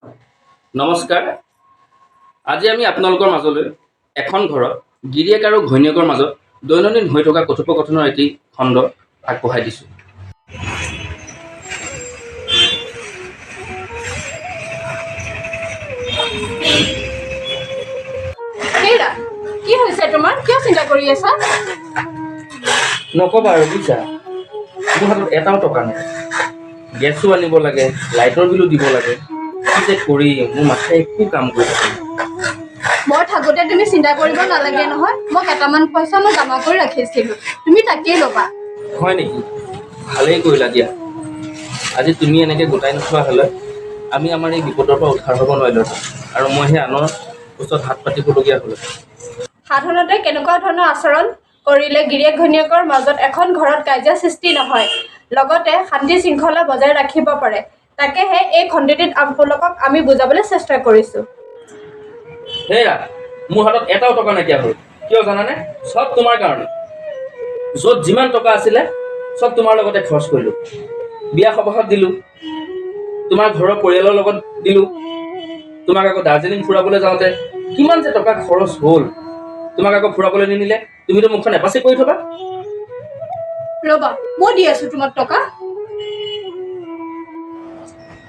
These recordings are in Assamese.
নমস্কাৰ। আজি আমি আপোনালোকৰ মাজলৈ এখন ঘৰত গিৰিয়েক আৰু ঘৈণীয়েকৰ মাজত দৈনন্দিন হৈ থকা কথোপকথনৰ এটি খণ্ড আগবঢ়াই দিছোঁ। হেৰা, কি হৈছে তোমাৰ? কিয় চিন্তা কৰি আছা? নক'বা আৰু বুজিছা, মোৰ হাতত এটাও টকা নাই। গেছো আনিব লাগে, লাইটৰ বিলো দিব লাগে। কি যে কৰি মোৰ মাথাই একো কাম কৰি থাকে। মই থাকোঁতে তুমি চিন্তা কৰিব নালাগে নহয়। মই কেইটামান পইচা জমা কৰি ৰাখিছিলোঁ, তুমি তাকেই ল'বা। হয় নেকি? ভালেই কৰিলা দিয়া। আজি তুমি এনেকৈ গোটাই নোথোৱা হ'লে আমি আমাৰ এই বিপদৰ পৰা উদ্ধাৰ হ'ব নোৱাৰিলোঁ আৰু মই সেই আনৰ ওচৰত হাত পাতিবলগীয়া হ'ল। সাধাৰণতে কেনেকুৱা ধৰণৰ আচৰণ কৰিলে গিৰিয়েক ঘৈণীয়েকৰ মাজত এখন ঘৰত কাজিয়া সৃষ্টি নহয়, লগতে শান্তি শৃংখলা বজাই ৰাখিব পাৰে, তাকেহে এই খণ্ডটিত আপোনালোকক আমি বুজাবলৈ চেষ্টা কৰিছোঁ। হেৰা, মোৰ হাতত এটাও টকা নাইকিয়া হ'ল। কিয় জানানে? চব তোমাৰ কাৰণে। য'ত যিমান টকা আছিলে চব তোমাৰ লগতে খৰচ কৰিলোঁ। বিয়া সবাহত দিলোঁ, তোমাৰ ঘৰৰ পৰিয়ালৰ লগত দিলোঁ। তোমাক আকৌ দাৰ্জিলিং ফুৰাবলৈ যাওঁতে কিমান যে টকা খৰচ হ'ল। তোমাক আকৌ ফুৰাবলৈ নিনিলে তুমিতো মুখখন এপাচি কৰি থবা। ৰ'বা, মই দি আছোঁ তোমাক টকা।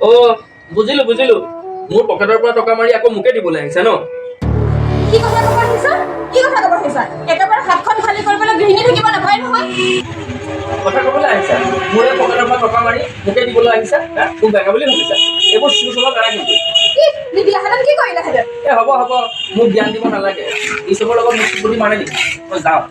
অ' বুজিলোঁ। মোৰ পকেটৰ পৰা টকা মাৰি আকৌ মোকে দিবলৈ আহিছা ন? কি কথা ক'ব আহিছা? একেবাৰে হাতখন খালী কৰিবলৈ গৃহিণী থাকিব নাপায় নহয়। কথা ক'বলৈ আহিছা? মোৰ এই পকেটৰ পৰা টকা মাৰি মোকে দিবলৈ আহিছা? মোক বেয়া বুলি ভাবিছা? এইবোৰ চুৰ চুলত এৰা কিন্তু। নিদিয়াহেঁতেন কি কৰিলাহেঁতেন? হ'ব, মোক জ্ঞান দিব নালাগে। এই চবৰ লগত মোক চুপতি মাৰে নেকি? মই যাওঁ।